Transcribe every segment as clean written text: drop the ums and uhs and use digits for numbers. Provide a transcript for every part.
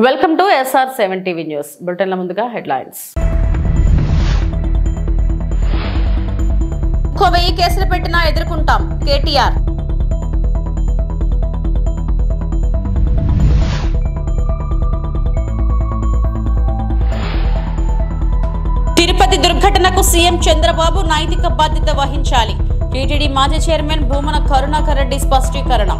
Welcome to SR7 TV news బులెటిన్ల ముందుగా headlines. 1000 కేసులు పెట్టినా ఎదుర్కొంటాం కేటీఆర్. తిరుపతి దుర్ఘటనకు సీఎం చంద్రబాబు నైతిక బాధ్యత వహించాలి. టీటీడీ మాజీ చైర్మన్ భూమన కరుణాకర్ రెడ్డి స్పష్టీకరణ.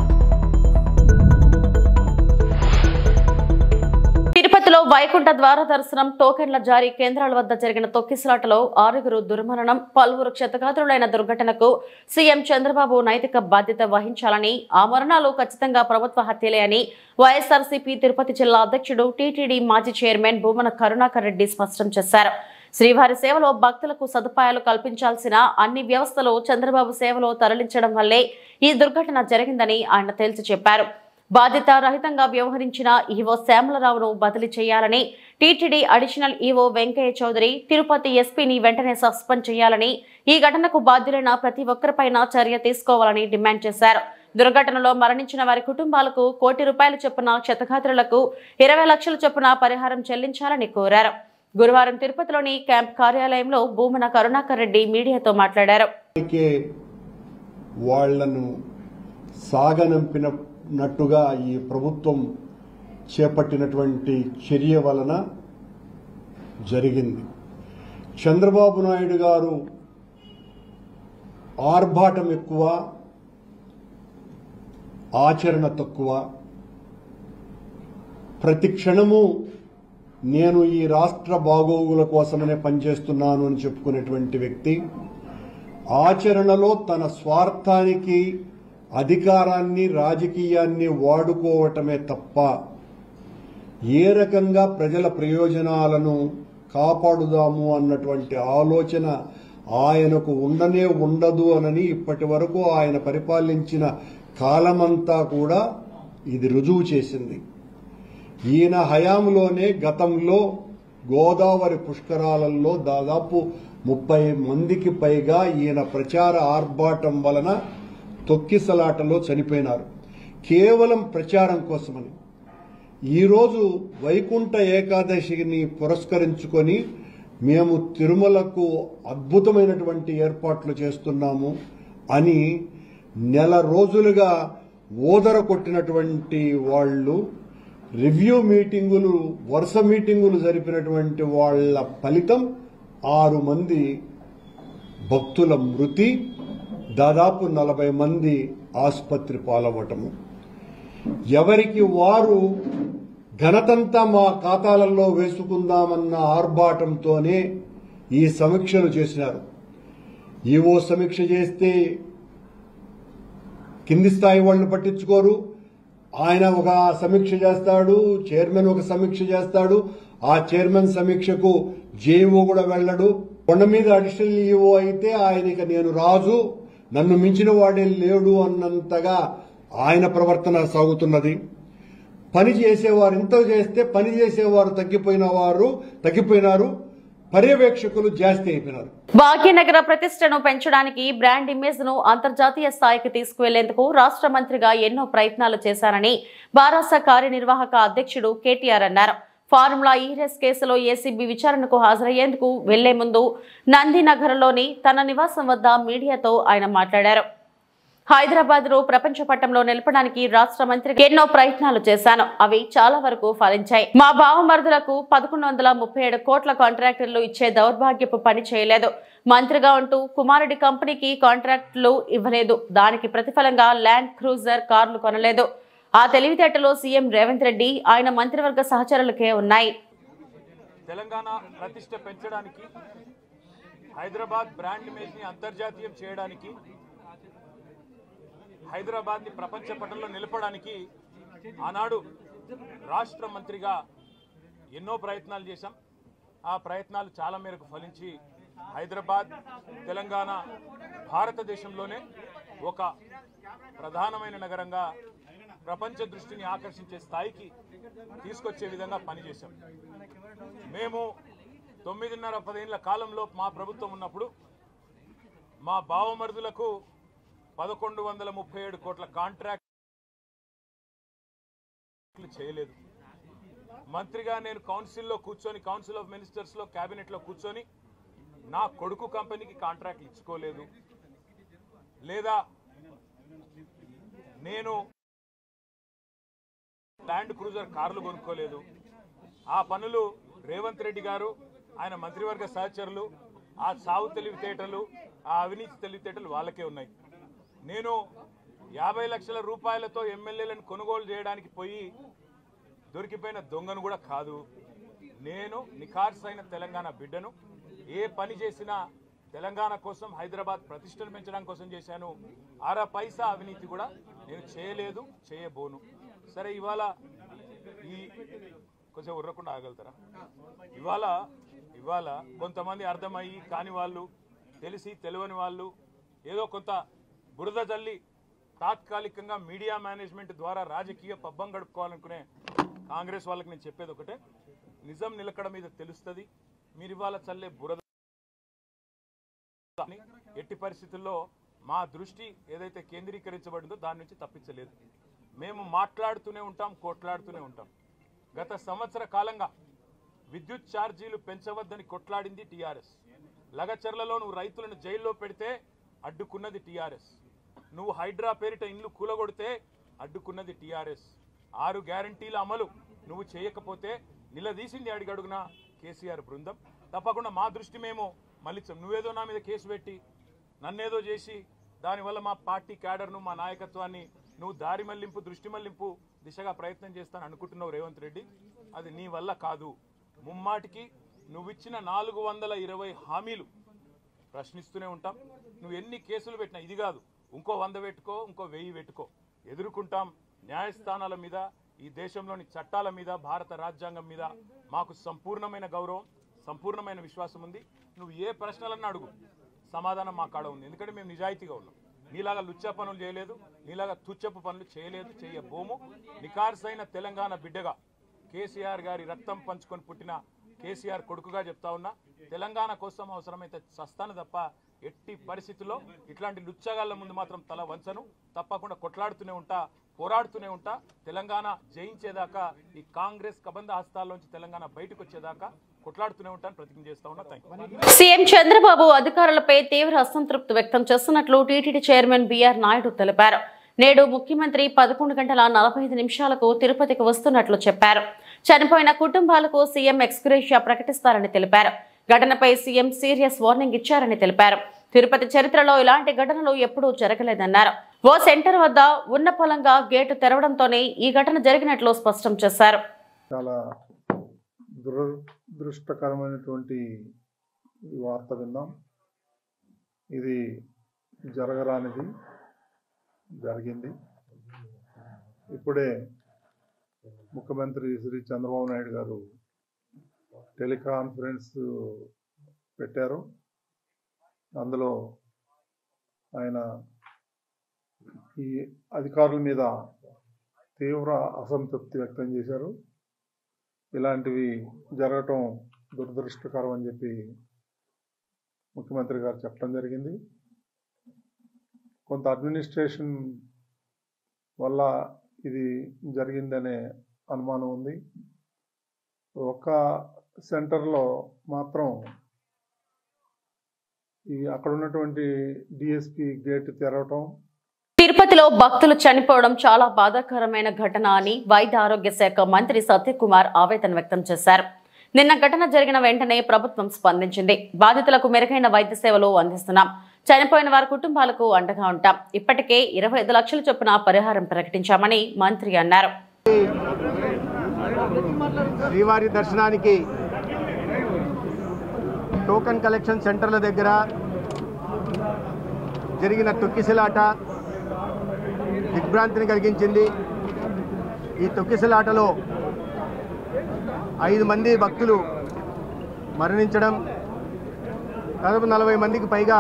తిరుపతిలో వైకుంఠ ద్వార దర్శనం టోకెన్ల జారీ కేంద్రాల వద్ద జరిగిన తొక్కిసలాటలో 6గురు దుర్మరణం, పలువురు క్షతగాత్రులైన దుర్ఘటనకు సీఎం చంద్రబాబు నైతిక బాధ్యత వహించాలని, ఆ మరణాలు ఖచ్చితంగా ప్రభుత్వ హత్యలే అని వైఎస్ఆర్సీపీ తిరుపతి జిల్లా అధ్యక్షుడు టీటీడీ మాజీ చైర్మన్ భూమన కరుణాకర్ రెడ్డి స్పష్టం చేశారు. శ్రీవారి సేవలో భక్తులకు సదుపాయాలు కల్పించాల్సిన అన్ని వ్యవస్థలు చంద్రబాబు సేవలో తరలించడం వల్లే ఈ దుర్ఘటన జరిగిందని ఆయన తేల్చి చెప్పారు. బాధ్యత రహితంగా వ్యవహరించిన ఈవో శ్యామలరావును బదిలీ చేయాలని, TTD additional EO Venkaiah Chowdary, Tirupati ఎస్పీని వెంటనే సస్పెండ్ చేయాలని, ఈ ఘటనకు బాధ్యులైన ప్రతి ఒక్కరిపైన చర్య తీసుకోవాలని డిమాండ్ చేశారు. దుర్ఘటనలో మరణించిన వారి కుటుంబాలకు ₹1 కోటి చొప్పున, క్షతగాత్రులకు 20 లక్షల చొప్పున పరిహారం చెల్లించాలని కోరారు. గురువారం తిరుపతిలోని క్యాంప్ కార్యాలయంలో భూమన కరుణాకర్ రెడ్డి మీడియాతో మాట్లాడారు. నట్టుగా ఈ ప్రభుత్వం చేపట్టినటువంటి చర్య వలన జరిగింది. చంద్రబాబు నాయుడు గారు ఆర్భాటం ఎక్కువ, ఆచరణ తక్కువ. ప్రతి క్షణము నేను ఈ రాష్ట్ర బాగోగుల కోసమనే పనిచేస్తున్నాను అని చెప్పుకునేటువంటి వ్యక్తి ఆచరణలో తన స్వార్థానికి, అధికారాన్ని, రాజకీయాన్ని వాడుకోవటమే తప్ప ఏ రకంగా ప్రజల ప్రయోజనాలను కాపాడుదాము అన్నటువంటి ఆలోచన ఆయనకు ఉండదు అనని ఇప్పటి వరకు ఆయన పరిపాలించిన కాలమంతా కూడా ఇది రుజువు చేసింది. ఈయన హయాంలోనే గతంలో గోదావరి పుష్కరాలలో దాదాపు 30 మందికి పైగా ఈయన ప్రచార ఆర్భాటం వలన తొక్కిసలాటలో చనిపోయినారు, కేవలం ప్రచారం కోసమని. ఈరోజు వైకుంఠ ఏకాదశిని పురస్కరించుకొని మేము తిరుమలకు అద్భుతమైనటువంటి ఏర్పాట్లు చేస్తున్నాము అని నెల రోజులుగా ఓదర కొట్టినటువంటి వాళ్ళు, రివ్యూ మీటింగులు, వరుస మీటింగులు జరిపినటువంటి వాళ్ల ఫలితం 6 మంది భక్తుల మృతి, దాదాపు 40 మంది ఆసుపత్రి పాలవటము. ఎవరికి వారు ఘనతంతా మా ఖాతాలలో వేసుకుందామన్న ఆర్భాటంతోనే ఈ సమీక్షలు చేసినారు. ఈవో సమీక్ష చేస్తే కింది స్థాయి వాళ్ళు పట్టించుకోరు. ఆయన ఒక సమీక్ష చేస్తాడు, చైర్మన్ ఒక సమీక్ష చేస్తాడు. ఆ చైర్మన్ సమీక్షకు జేఈఓ కూడా వెళ్ళడు. కొండ మీద అడిషనల్ ఈవో అయితే ఆయనకి నేను రాజు, నన్ను మించిన వాడే లేడు అన్నంతగా ఆయన ప్రవర్తన సాగుతున్నది. పని చేసేవారు ఇంత చేస్తే పని చేసేవారు తగ్గిపోయినారు, పర్యవేక్షకులు జాస్తి అయిపోయినారు. భాగ్యనగర ప్రతిష్టను పెంచడానికి, బ్రాండ్ ఇమేజ్ ను అంతర్జాతీయ స్థాయికి తీసుకువెళ్లేందుకు రాష్ట్ర మంత్రిగా ఎన్నో ప్రయత్నాలు చేశారని బారాస కార్యనిర్వాహక అధ్యక్షుడు కేటీఆర్ అన్నారు. ఫార్ములా ఈ రేస్ కేసులో ఏసీబీ విచారణకు హాజరయ్యేందుకు వెళ్లే ముందు నందినగర్లోని తన నివాసం వద్ద మీడియాతో ఆయన మాట్లాడారు. హైదరాబాద్ ను ప్రపంచ పట్టంలో నిలపడానికి రాష్ట్ర మంత్రిగా ఎన్నో ప్రయత్నాలు చేశాను, అవి చాలా వరకు ఫలించాయి. మా బావమరుదులకు 1137 కోట్ల కాంట్రాక్టర్లు ఇచ్చే దౌర్భాగ్యపు పని చేయలేదు. మంత్రిగా ఉంటూ కుమారుడి కంపెనీకి కాంట్రాక్టులు ఇవ్వలేదు. దానికి ప్రతిఫలంగా ల్యాండ్ క్రూజర్ కార్లు కొనలేదు. ఆ తెలివితేటలో సీఎం రేవంత్ రెడ్డి, ఆయన మంత్రివర్గ సహచరులకే ఉన్నాయి. తెలంగాణ ప్రతిష్ట పెంచడానికి, హైదరాబాద్ బ్రాండ్ ఇమేజ్ ని అంతర్జాతీయం చేయడానికి, హైదరాబాద్ ని ప్రపంచ పటంలో నిలపడానికి ఆనాడు రాష్ట్ర మంత్రిగా ఎన్నో ప్రయత్నాలు చేశాం. ఆ ప్రయత్నాలు చాలా మేరకు ఫలించి హైదరాబాద్, తెలంగాణ భారతదేశంలోనే ఒక ప్రధానమైన నగరంగా ప్రపంచ దృష్టిని ఆకర్షించే స్థాయికి తీసుకొచ్చే విధంగా పనిచేశాం. మేము 9.5-10 ఏళ్ల కాలంలో మా ప్రభుత్వం ఉన్నప్పుడు మా బావమరుదులకు 1137 కోట్ల కాంట్రాక్ట్ చేయలేదు. మంత్రిగా నేను కౌన్సిల్లో కూర్చొని, కౌన్సిల్ ఆఫ్ మినిస్టర్స్లో, క్యాబినెట్లో కూర్చొని నా కొడుకు కంపెనీకి కాంట్రాక్ట్లు ఇచ్చుకోలేదు, లేదా నేను ల్యాండ్ క్రూజర్ కార్లు కొనుక్కోలేదు. ఆ పనులు రేవంత్ రెడ్డి గారు, ఆయన మంత్రివర్గ సహచరులు, ఆ సాగు తెలివితేటలు, ఆ అవినీతి తెలివితేటలు వాళ్ళకే ఉన్నాయి. నేను 50 లక్షల రూపాయలతో ఎమ్మెల్యేలను కొనుగోలు చేయడానికి పోయి దొరికిపోయిన దొంగను కూడా కాదు. నేను నిఖార్సైన తెలంగాణ బిడ్డను. ఏ పని చేసినా తెలంగాణ కోసం, హైదరాబాద్ ప్రతిష్టలు పెంచడం కోసం చేశాను. అర పైసా అవినీతి కూడా నేను చేయలేదు, చేయబోను. సరే, ఇవాళ ఈ కొంచెం ఉర్రకుండా ఆగలుగుతారా? ఇవాళ కొంతమంది అర్థమయ్యి కాని వాళ్ళు, తెలిసి తెలియని వాళ్ళు ఏదో కొంత బురద జల్లి తాత్కాలికంగా మీడియా మేనేజ్మెంట్ ద్వారా రాజకీయ పబ్బం గడుపుకోవాలనుకునే కాంగ్రెస్ వాళ్ళకి నేను చెప్పేది ఒకటే, నిజం నిలకడ మీద తెలుస్తుంది. మీరు ఇవాళ చల్లే బురద ఎట్టి పరిస్థితుల్లో మా దృష్టి ఏదైతే కేంద్రీకరించబడిందో దాని నుంచి తప్పించలేదు. మేము మాట్లాడుతూనే ఉంటాం, కొట్లాడుతూనే ఉంటాం. గత సంవత్సర కాలంగా విద్యుత్ ఛార్జీలు పెంచవద్దని కొట్లాడింది టీఆర్ఎస్. లగచర్లలో నువ్వు రైతులను జైల్లో పెడితే అడ్డుకున్నది టీఆర్ఎస్. నువ్వు హైడ్రా పేరిట ఇండ్లు కూలగొడితే అడ్డుకున్నది టీఆర్ఎస్. 6 గ్యారంటీల అమలు నువ్వు చేయకపోతే నిలదీసింది అడుగడుగున కేసీఆర్ బృందం. తప్పకుండా మా దృష్టి మేము మళ్ళించాం. నువ్వేదో నా మీద కేసు పెట్టి నన్నేదో చేసి దానివల్ల మా పార్టీ క్యాడర్ను, మా నాయకత్వాన్ని నువ్వు దారి మళ్లింపు, దృష్టి మళ్లింపు దిశగా ప్రయత్నం చేస్తాను అనుకుంటున్నావు రేవంత్ రెడ్డి. అది నీ వల్ల కాదు. ముమ్మాటికి నువ్విచ్చిన 420 హామీలు ప్రశ్నిస్తూనే ఉంటాం. నువ్వు ఎన్ని కేసులు పెట్టినా, ఇది కాదు ఇంకో 100 పెట్టుకో, ఇంకో 1000 పెట్టుకో, ఎదుర్కొంటాం. న్యాయస్థానాల మీద, ఈ దేశంలోని చట్టాల మీద, భారత రాజ్యాంగం మీద మాకు సంపూర్ణమైన గౌరవం, సంపూర్ణమైన విశ్వాసం ఉంది. నువ్వు ఏ ప్రశ్నలన్నా అడుగు, సమాధానం మా కాడ ఉంది. ఎందుకంటే మేము నిజాయితీగా ఉన్నాం. నీలాగా లుచ్చ పనులు చేయలేదు, నీలాగా తుచ్చపు పనులు చేయలేదు, చేయబోము. నికార్సైన తెలంగాణ బిడ్డగా, కేసీఆర్ గారి రక్తం పంచుకొని పుట్టిన కేసీఆర్ కొడుకుగా చెప్తా ఉన్నా, తెలంగాణ కోసం అవసరమైతే చస్తాను తప్ప ఎట్టి పరిస్థితుల్లో ఇట్లాంటి లుచ్చగాళ్ళ ముందు మాత్రం తల వంచను. తప్పకుండా కొట్లాడుతూనే ఉంటా, పోరాడుతూనే ఉంటా. తెలంగాణ జయించేదాకా, ఈ కాంగ్రెస్ కబంధ హస్తాల్లోంచి తెలంగాణ బయటకు వచ్చేదాకా కొట్లాడుతూనే ఉంటాను, ప్రతిజ్ఞ చేస్తా ఉన్నా. థాంక్యూ. సీఎం చంద్రబాబు అధికారులపై తీవ్ర అసంతృప్తి వ్యక్తం చేస్తున్నట్లు టీటీడీ చైర్మన్ బీఆర్ నాయుడు తెలిపారు. నేడు ముఖ్యమంత్రి 11:45 తిరుపతికి వస్తున్నట్లు చెప్పారు. చనిపోయిన కుటుంబాలకు సీఎం ఎక్స్గ్రేషియా ప్రకటిస్తారని తెలిపారు. ఘటనపై సీఎం సీరియస్ వార్నింగ్ ఇచ్చారని తెలిపారు. తిరుపతి చరిత్రలో ఇలాంటి ఘటనలు ఎప్పుడూ జరగలేదన్నారు. ఓ సెంటర్ వద్ద ఉన్న పొలంగా గేటు తెరవడంతోనే ఈ ఘటన జరిగినట్లు స్పష్టం చేశారు. చాలా దురదృష్టకరమైనటువంటి వార్త విన్నాం. ఇది జరగరానిది జరిగింది. ఇప్పుడే ముఖ్యమంత్రి శ్రీ చంద్రబాబు నాయుడు గారు టెలికాన్ఫరెన్స్ పెట్టారు. అందులో ఆయన ఈ అధికారుల మీద తీవ్ర అసంతృప్తి వ్యక్తం చేశారు. ఇలాంటివి జరగటం దురదృష్టకరం అని చెప్పి ముఖ్యమంత్రి గారు చెప్పడం జరిగింది. కొంత అడ్మినిస్ట్రేషన్ వల్ల ఇది జరిగిందనే అనుమానం ఉంది. ఒక సెంటర్లో మాత్రం అక్కడ ఉన్నటువంటి డిఎస్పి గేట్ తెరవటం. తిరుపతిలో భక్తులు చనిపోవడం చాలా బాధాకరమైన ఘటన అని వైద్య ఆరోగ్య శాఖ మంత్రి సత్యకుమార్ ఆవేదన వ్యక్తం చేశారు. నిన్న ఘటన జరిగిన వెంటనే ప్రభుత్వం స్పందించింది. బాధితులకు మెరుగైన వైద్య సేవలు అందిస్తున్నాం. చనిపోయిన వారి కుటుంబాలకు అండగా ఉంటాం. ఇప్పటికే 25 లక్షల చొప్పున పరిహారం ప్రకటించామని మంత్రి అన్నారు. శ్రీవారి దర్శనానికి టోకన్ కలెక్షన్ సెంటర్ల దగ్గర జరిగిన తొక్కిసలాట దిగ్భ్రాంతిని కలిగించింది. ఈ తొక్కిసలాటలో 5 మంది భక్తులు మరణించడం, దాదాపు 40 మందికి పైగా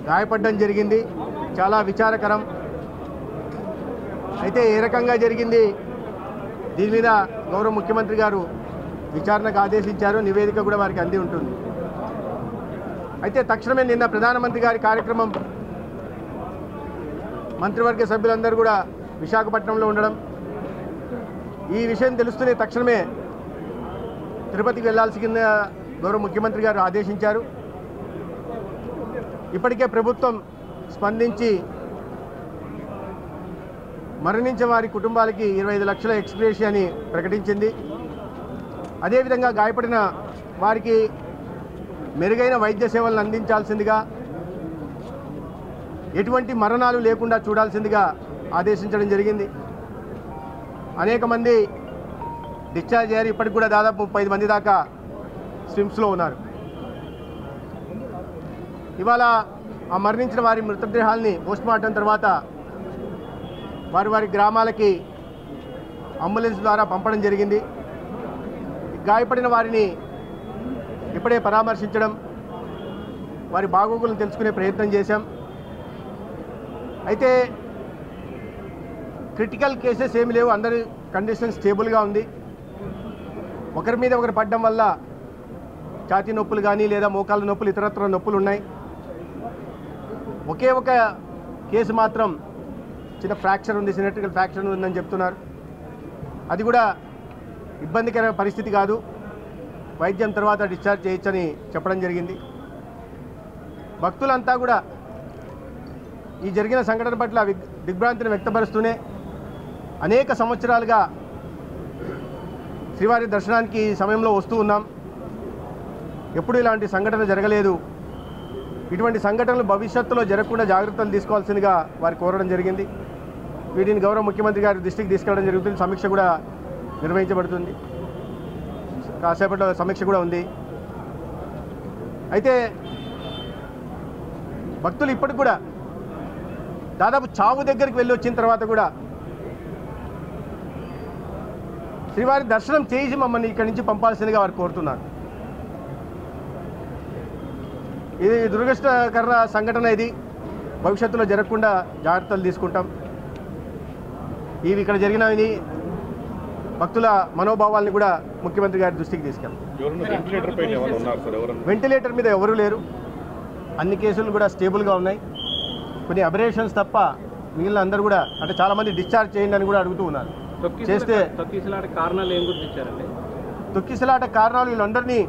గాయపడడం జరిగింది. చాలా విచారకరం. అయితే ఏ రకంగా జరిగింది, దీని మీద గౌరవ ముఖ్యమంత్రి గారు విచారణకు ఆదేశించారు. నివేదిక కూడా వారికి అంది ఉంటుంది. అయితే తక్షణమే నిన్న ప్రధానమంత్రి గారి కార్యక్రమం, మంత్రివర్గ సభ్యులందరూ కూడా విశాఖపట్నంలో ఉండడం, ఈ విషయం తెలుస్తూనే తక్షణమే తిరుపతికి వెళ్లాల్సిన గౌరవ ముఖ్యమంత్రి గారు ఆదేశించారు. ఇప్పటికే ప్రభుత్వం స్పందించి మరణించిన వారి కుటుంబాలకి 25 లక్షల ఎక్స్గ్రేషియాని ప్రకటించింది. అదేవిధంగా గాయపడిన వారికి మెరుగైన వైద్య సేవలను అందించాల్సిందిగా, ఎటువంటి మరణాలు లేకుండా చూడాల్సిందిగా ఆదేశించడం జరిగింది. అనేక మంది డిశ్చార్జ్ అయ్యారు. ఇప్పటికి కూడా దాదాపు 35 మంది దాకా స్విమ్స్లో ఉన్నారు. ఇవాళ ఆ మరణించిన వారి మృతదేహాల్ని పోస్ట్మార్టం తర్వాత వారి వారి గ్రామాలకి అంబులెన్స్ ద్వారా పంపడం జరిగింది. గాయపడిన వారిని ఇప్పుడే పరామర్శించడం, వారి బాగోగులను తెలుసుకునే ప్రయత్నం చేశాం. అయితే క్రిటికల్ కేసెస్ ఏమి లేవు, అందరి కండిషన్ స్టేబుల్గా ఉంది. ఒకరి మీద ఒకరు పడడం వల్ల ఛాతీ నొప్పులు కానీ లేదా మోకాళ్ళ నొప్పులు, ఇతరత్ర నొప్పులు ఉన్నాయి. ఒకే ఒక కేసు మాత్రం చిన్న ఫ్రాక్చర్ ఉంది, సిమెట్రికల్ ఫ్రాక్చర్ ఉందని చెప్తున్నారు. అది కూడా ఇబ్బందికర పరిస్థితి కాదు, వైద్యం తర్వాత డిశ్చార్జ్ చేయొచ్చని చెప్పడం జరిగింది. భక్తులంతా కూడా ఈ జరిగిన సంఘటన పట్ల దిగ్భ్రాంతిని వ్యక్తపరుస్తూనే అనేక సంవత్సరాలుగా శ్రీవారి దర్శనానికి ఈ సమయంలో వస్తూ ఉన్నాం. ఎప్పుడు ఇలాంటి సంఘటన జరగలేదు. ఇటువంటి సంఘటనలు భవిష్యత్తులో జరగకుండా జాగ్రత్తలు తీసుకోవాల్సిందిగా వారు కోరడం జరిగింది. వీటిని గౌరవ ముఖ్యమంత్రి గారి దృష్టికి తీసుకెళ్ళడం జరుగుతుంది. సమీక్ష కూడా నిర్వహించబడుతుంది. కాసేపట్లో సమీక్ష కూడా ఉంది. అయితే భక్తులు ఇప్పటికి కూడా దాదాపు చావు దగ్గరికి వెళ్ళి వచ్చిన తర్వాత కూడా శ్రీవారి దర్శనం చేసి మమ్మల్ని ఇక్కడి నుంచి పంపాల్సిందిగా వారు కోరుతున్నారు. ఇది దురదృష్టకర సంఘటన. ఇది భవిష్యత్తులో జరగకుండా జాగ్రత్తలు తీసుకుంటాం. ఇవి ఇక్కడ జరిగినవి భక్తుల మనోభావాల్ని కూడా ముఖ్యమంత్రి గారి దృష్టికి తీసుకెళ్తాం. వెంటిలేటర్ మీద ఎవరూ లేరు. అన్ని కేసులు కూడా స్టేబుల్గా ఉన్నాయి. కొన్ని అబరేషన్స్ తప్ప మిగిలిన అందరూ కూడా, అంటే చాలామంది డిశ్చార్జ్ చేయండి అని కూడా అడుగుతూ ఉన్నారు. చేస్తే తొక్కిసలాట కారణాలు ఏం గుర్తించారండి? తొక్కిసలాట కారణాలు వీళ్ళందరినీ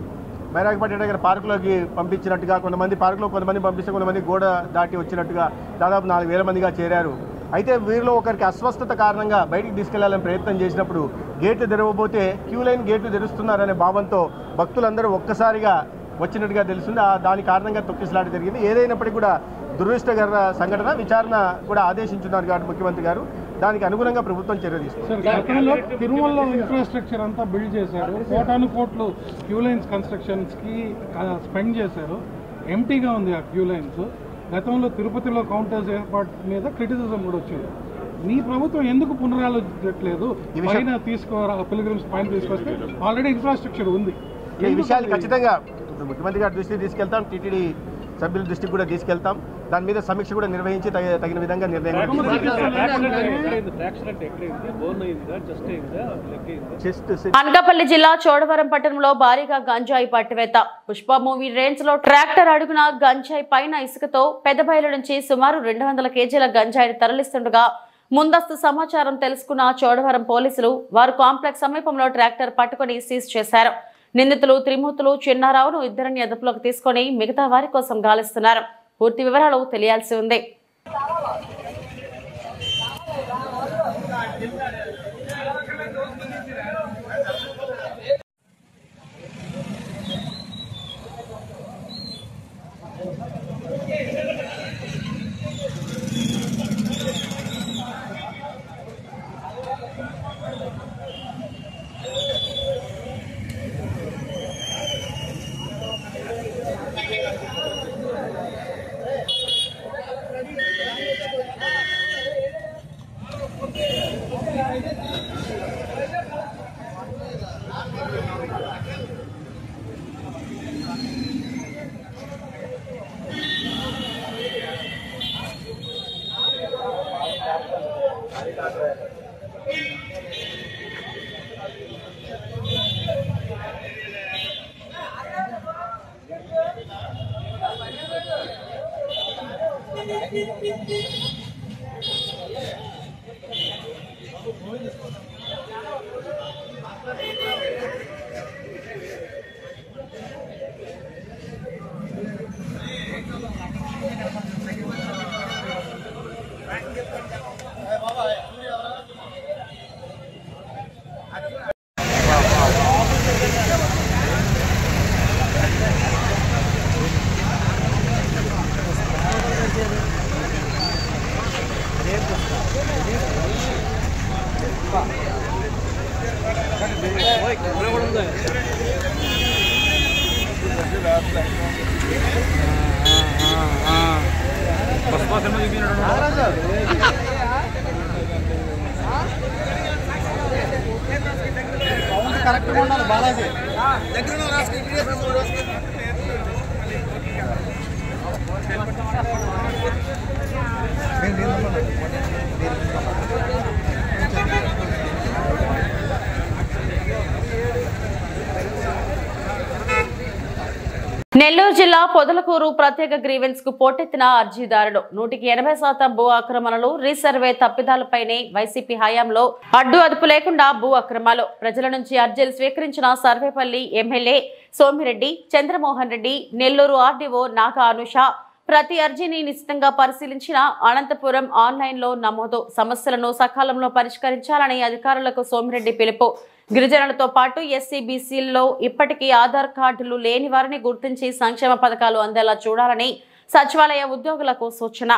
బైరాగపట్ట దగ్గర పార్కులోకి పంపించినట్టుగా, కొంతమంది పార్కులో కొంతమంది పంపిస్తే కొంతమంది గోడ దాటి వచ్చినట్టుగా దాదాపు 4,000 మందిగా చేరారు. అయితే వీరిలో ఒకరికి అస్వస్థత కారణంగా బయటికి తీసుకెళ్లాలని ప్రయత్నం చేసినప్పుడు గేట్లు తెరవబోతే క్యూ లైన్ గేట్లు తెరుస్తున్నారనే భావంతో భక్తులందరూ ఒక్కసారిగా వచ్చినట్టుగా తెలుస్తుంది. దాని కారణంగా తొక్కిసలాట జరిగింది. ఏదైనప్పటికీ కూడా దురదృష్టకర సంఘటన. విచారణ కూడా ఆదేశించున్నారు కాబట్టి ముఖ్యమంత్రి గారు దానికి అనుగుణంగా ప్రభుత్వం చర్య తీసుకుంది. తిరుమలలో ఇన్ఫ్రాస్ట్రక్చర్ అంతా బిల్డ్ చేశారు. కోటాను కోట్లు క్యూ లైన్స్ కన్స్ట్రక్షన్స్కి స్పెండ్ చేశారు. ఎంటీగా ఉంది ఆ క్యూ లైన్స్. గతంలో తిరుపతిలో కౌంటర్స్ ఏర్పాటు మీద క్రిటిసిజం కూడా వచ్చింది. మీ ప్రభుత్వం ఎందుకు పునరాలోచించట్లేదు? పైన పిల్గ్రిమ్స్ పైన తీసుకొస్తే ఆల్రెడీ ఇన్ఫ్రాస్ట్రక్చర్ ఉంది. ఈ విషయాలు ఖచ్చితంగా ముఖ్యమంత్రి గారి దృష్టికి తీసుకెళ్తాం. టీటీడీ సభ్యుల దృష్టికి కూడా తీసుకెళ్తాం. దాని మీద సమీక్ష కూడా నిర్వహించి తగిన విధంగా నిర్ణయం. అనకాపల్లి జిల్లా చోడవరం పట్టణంలో భారీగా గంజాయి పట్టివేత. పుష్ప మూవీ రేంజ్ లో ట్రాక్టర్ అడుగున గంజాయి పైన ఇసుకతో పెద్దబయలు నుంచి సుమారు 200 కేజీల గంజాయిని తరలిస్తుండగా ముందస్తు సమాచారం తెలుసుకున్న చోడవరం పోలీసులు వారు కాంప్లెక్స్ సమీపంలో ట్రాక్టర్ పట్టుకుని సీజ్ చేశారు. నిందితులు త్రిమూర్తులు చిన్నారావును ఇద్దరిని అదుపులోకి తీసుకుని మిగతా వారి కోసం గాలిస్తున్నారు. పూర్తి వివరాలు తెలియాల్సి ఉంది. కరెక్ట్గా ఉండాలి బాలాజీ నెల్లూరు జిల్లా పొదలకూరు ప్రత్యేక గ్రీవెన్స్ కు పోటెత్తిన అర్జీదారుడు 180% భూ ఆక్రమణలు రీసర్వే తప్పిదాలపైనే వైసీపీ హయాంలో అడ్డు అదుపు లేకుండా భూ అక్రమాలు ప్రజల నుంచి అర్జీలు స్వీకరించిన సర్వేపల్లి ఎమ్మెల్యే సోమిరెడ్డి చంద్రమోహన్ రెడ్డి నెల్లూరు ఆర్డీఓ నాగా అనుష ప్రతి అర్జీని నిశితంగా పరిశీలించిన అనంతపురం ఆన్లైన్లో నమోదు సమస్యలను సకాలంలో పరిష్కరించాలని అధికారులకు సోమిరెడ్డి పిలుపు గిరిజనులతో పాటు ఎస్సీ బీసీల్లో ఇప్పటికీ ఆధార్ కార్డులు లేని వారిని గుర్తించి సంక్షేమ పథకాలు అందేలా చూడాలని సచివాలయ ఉద్యోగులకు సూచన.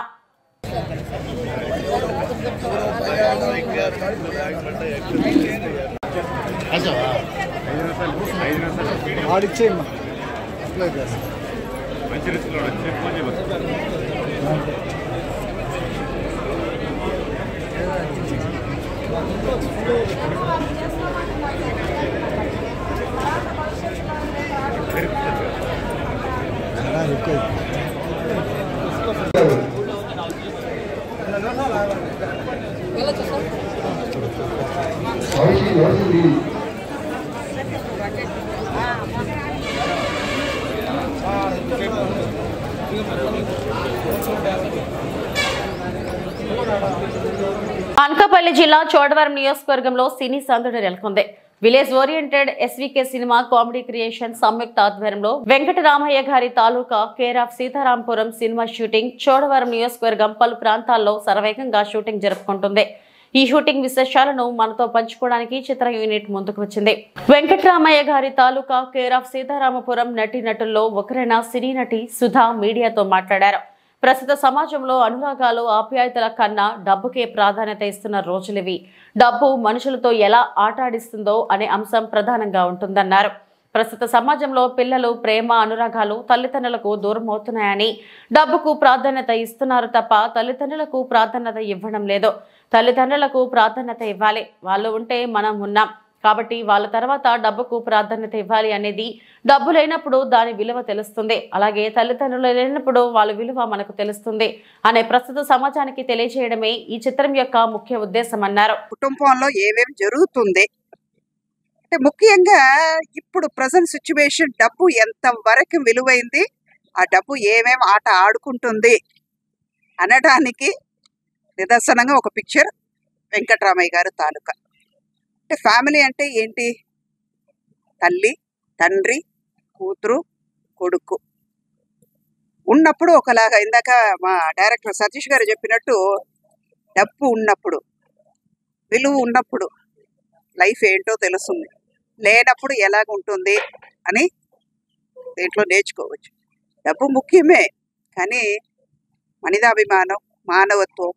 అనకాపల్లి జిల్లా చోడవరం నియోజకవర్గంలో సినీ సందడి నెలకొంది. Village oriented SVK cinema comedy creation సంయుక్త ఆధ్వర్యంలో వెంకటరామయ్య గారి తాలూకా care of Sitarampuram cinema shooting Chodavaram నియోజకవర్గం పలు ప్రాంతాల్లో శరవేగంగా షూటింగ్ జరుపుకుంటుంది. ఈ షూటింగ్ విశేషాలను మనతో పంచుకోవడానికి చిత్ర యూనిట్ ముందుకు వచ్చింది. వెంకటరామయ్య గారి తాలూకా కేర్ ఆఫ్ సీతారామపురం నటీనటుల్లో ఒకరైన సినీ నటి సుధా మీడియాతో మాట్లాడారు. ప్రస్తుత సమాజంలో అనురాగాలు ఆప్యాయతల కన్నా డబ్బుకే ప్రాధాన్యత ఇస్తున్న రోజులివి. డబ్బు మనుషులతో ఎలా ఆటాడిస్తుందో అనే అంశం ప్రధానంగా ఉంటుందన్నారు. ప్రస్తుత సమాజంలో పిల్లలు ప్రేమ అనురాగాలు తల్లిదండ్రులకు దూరం అవుతున్నాయని డబ్బుకు ప్రాధాన్యత ఇస్తున్నారు తప్ప తల్లిదండ్రులకు ప్రాధాన్యత ఇవ్వడం లేదు. తల్లిదండ్రులకు ప్రాధాన్యత ఇవ్వాలి. వాళ్ళు ఉంటే మనం ఉన్నాం కాబట్టి వాళ్ళ తర్వాత డబ్బుకు ప్రాధాన్యత ఇవ్వాలి అనేది డబ్బు లేనప్పుడు దాని విలువ తెలుస్తుంది. అలాగే తల్లిదండ్రులు లేనప్పుడు వాళ్ళ విలువ మనకు తెలుస్తుంది అనే ప్రస్తుత సమాజానికి తెలియజేయడమే ఈ చిత్రం యొక్క ముఖ్య ఉద్దేశం అన్నారు. కుటుంబంలో ఏమేమి జరుగుతుంది అంటే ముఖ్యంగా ఇప్పుడు ప్రజెంట్ సిచ్యువేషన్ డబ్బు ఎంత వరకు విలువైంది, ఆ డబ్బు ఏమేమి ఆట ఆడుకుంటుంది అనడానికి నిదర్శనంగా ఒక పిక్చర్ వెంకటరామయ్య గారు తాలూకా. అంటే ఫ్యామిలీ అంటే ఏంటి? తల్లి, తండ్రి, కూతురు, కొడుకు ఉన్నప్పుడు ఒకలాగా, ఇందాక మా డైరెక్టర్ సతీష్ గారు చెప్పినట్టు డబ్బు ఉన్నప్పుడు, విలువ ఉన్నప్పుడు లైఫ్ ఏంటో తెలుస్తుంది, లేనప్పుడు ఎలాగ ఉంటుంది అని దీంట్లో నేర్చుకోవచ్చు. డబ్బు ముఖ్యమే, కానీ మనిదాభిమానం, మానవత్వం,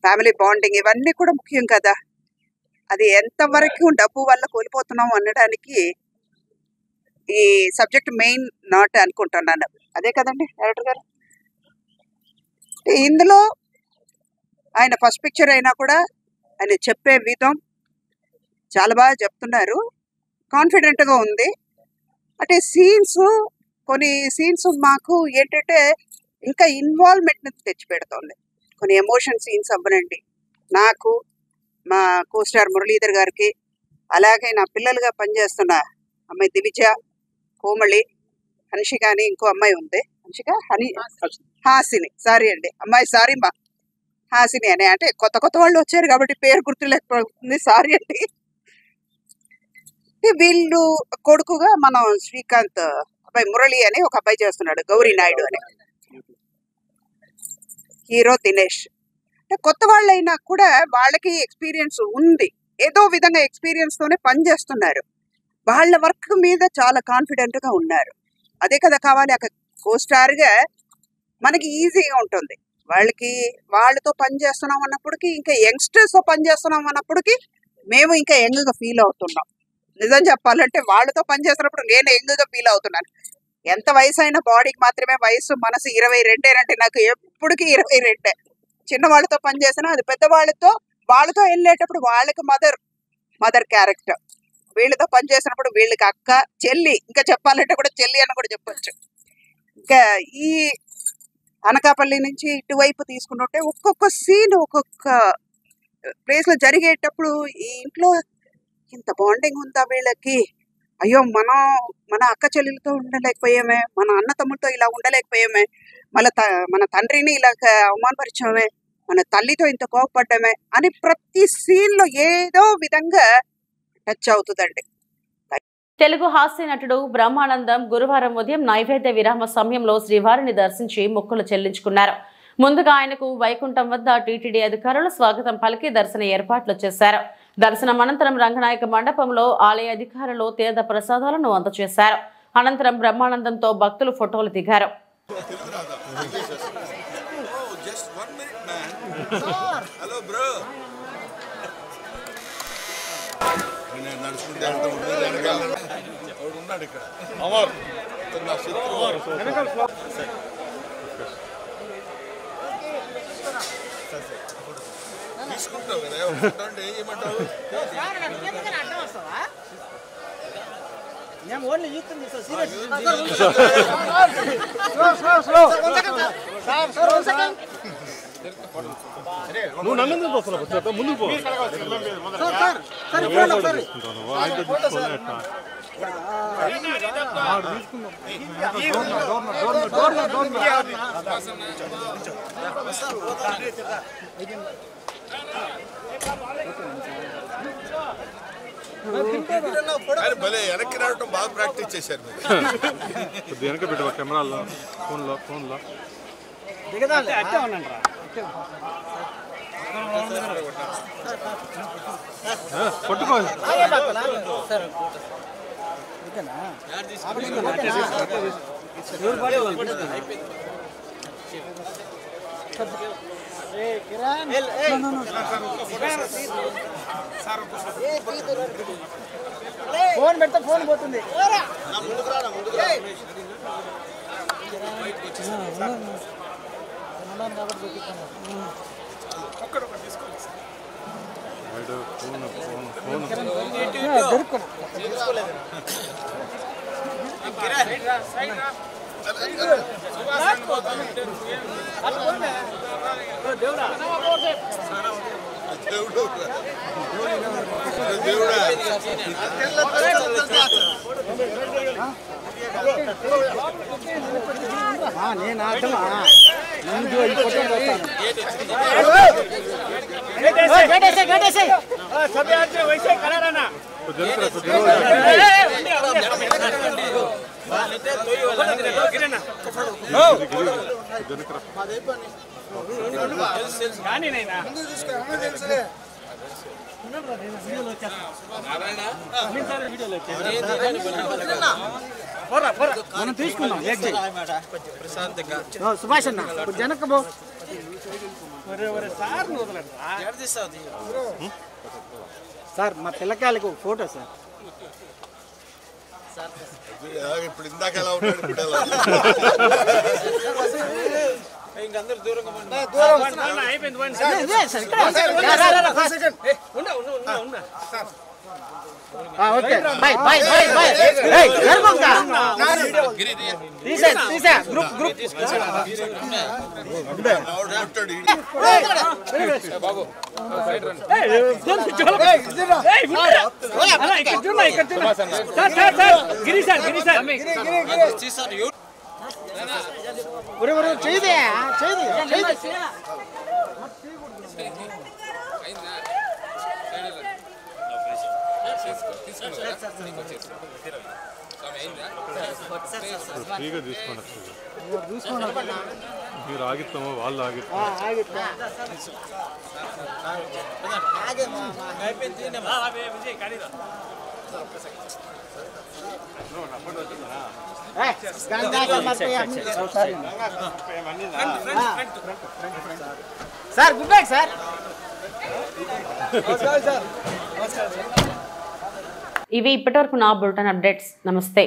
ఫ్యామిలీ బాండింగ్ ఇవన్నీ కూడా ముఖ్యం కదా. అది ఎంతవరకు డబ్బు వల్ల కోల్పోతున్నాం అనడానికి ఈ సబ్జెక్ట్ మెయిన్ నాట్ అనుకుంటున్నాను. అదే కదండి డైరెక్టర్ గారు. ఇందులో ఆయన ఫస్ట్ పిక్చర్ అయినా కూడా ఆయన చెప్పే విధం చాలా బాగా చెప్తున్నారు, కాన్ఫిడెంట్గా ఉంది. అంటే కొన్ని సీన్స్ మాకు ఏంటంటే ఇంకా ఇన్వాల్వ్మెంట్ని తెచ్చిపెడుతుంది. కొన్ని ఎమోషన్ సీన్స్ అవ్వనండి నాకు, మా కోస్టార్ మురళీధర్ గారికి, అలాగే నా పిల్లలుగా పనిచేస్తున్న అమ్మాయి దివిజ, కోమళి, హన్షిక అని ఇంకో అమ్మాయి ఉంది, హాసిని, సారీ అండి అమ్మాయి, సారీ మా హాసిని అని. అంటే కొత్త వాళ్ళు వచ్చారు కాబట్టి పేరు గుర్తు లేకపోతుంది, సారీ అండి. వీళ్ళు కొడుకుగా మనం శ్రీకాంత్ అబ్బాయి మురళి అని ఒక అబ్బాయి చేస్తున్నాడు, గౌరీ నాయుడు అని. హీరో దినేష్. అంటే కొత్త వాళ్ళైనా కూడా వాళ్ళకి ఎక్స్పీరియన్స్ ఉంది, ఏదో విధంగా ఎక్స్పీరియన్స్ తోనే పనిచేస్తున్నారు. వాళ్ళ వర్క్ మీద చాలా కాన్ఫిడెంట్ గా ఉన్నారు. అదే కదా కావాలి. అక్కడ కో స్టార్ గా మనకి ఈజీగా ఉంటుంది. వాళ్ళతో పని చేస్తున్నాం అన్నప్పటికీ, ఇంకా యంగ్స్టర్స్ తో పని చేస్తున్నాం అన్నప్పటికీ మేము ఇంకా యంగ్ గా ఫీల్ అవుతున్నాం. నిజం చెప్పాలంటే వాళ్ళతో పని చేస్తున్నప్పుడు నేను యంగ్ గా ఫీల్ అవుతున్నాను. ఎంత వయసు అయినా బాడీకి మాత్రమే వయసు, మనసు 22 అంటే నాకు ఎప్పటికీ 22. చిన్న వాళ్ళతో పని చేసినా అది పెద్దవాళ్ళతో వెళ్ళేటప్పుడు వాళ్ళకి మదర్ క్యారెక్టర్, వీళ్ళతో పని చేసినప్పుడు వీళ్ళకి అక్క, చెల్లి, ఇంకా చెప్పాలంటే కూడా చెల్లి అని కూడా చెప్పొచ్చు. ఇంకా ఈ అనకాపల్లి నుంచి ఇటువైపు తీసుకుంటుంటే ఒక్కొక్క సీన్ ఒక్కొక్క ప్లేస్ లో జరిగేటప్పుడు ఈ ఇంట్లో ఇంత బాండింగ్ ఉందా వీళ్ళకి, అయ్యో మన అక్క చెల్లెలతో ఉండలేకపోయామే, మన అన్న తమ్ముడితో ఇలా ఉండలేకపోయామే, మన తండ్రిని ఇలా అవమానపరిచామే, మన తల్లితో ఇంత కోపపడ్డామే అని ప్రతి సీన్ లో ఏదో విధంగా టచ్ అవుతుందండి. తెలుగు హాస్య నటుడు బ్రహ్మానందం గురువారం ఉదయం నైవేద్య విరామ సమయంలో శ్రీవారిని దర్శించి మొక్కులు చెల్లించుకున్నారు. ముందుగా ఆయనకు వైకుంఠం వద్ద టీటీడీ అధికారులు స్వాగతం పలికి దర్శన ఏర్పాట్లు చేశారు. దర్శనం అనంతరం రంగనాయక మండపంలో ఆలయ అధికారులు తీర్థ ప్రసాదాలను అందజేశారు. అనంతరం బ్రహ్మానందంతో భక్తులు ఫోటోలు దిగారు. నువ్వు నన్ను వస్తున్నావు ముందుకు పో. భలే వెనక్కి రావటం బాగా ప్రాక్టీస్ చేశారు. వెనక పెట్ట కెమెరాలో ఫోన్లో పట్టుకో. ఫోన్ పెడితే ఫోన్ పోతుంది. నేను అర్థమా మనం తీసుకున్నాం. సుభాష్ అన్న జనక సార్ మా పిల్లకాయలకు ఫోటో సార్. ఇప్పుడు ఇందాక ఎలా ఉంటాడు ఇంకందరూ దూరంగా okay by by by by తీసా గ్రూప్ బాబు గిరి సార్ చేయదే ఫ్రీగా తీసుకోండి మీరు ఆగిస్తామో వాళ్ళు ఆగిస్తామో సార్ గుడ్ నైట్ సార్. ఇవి ఇప్పటివరకు నా బులెటిన్ అప్డేట్స్. నమస్తే.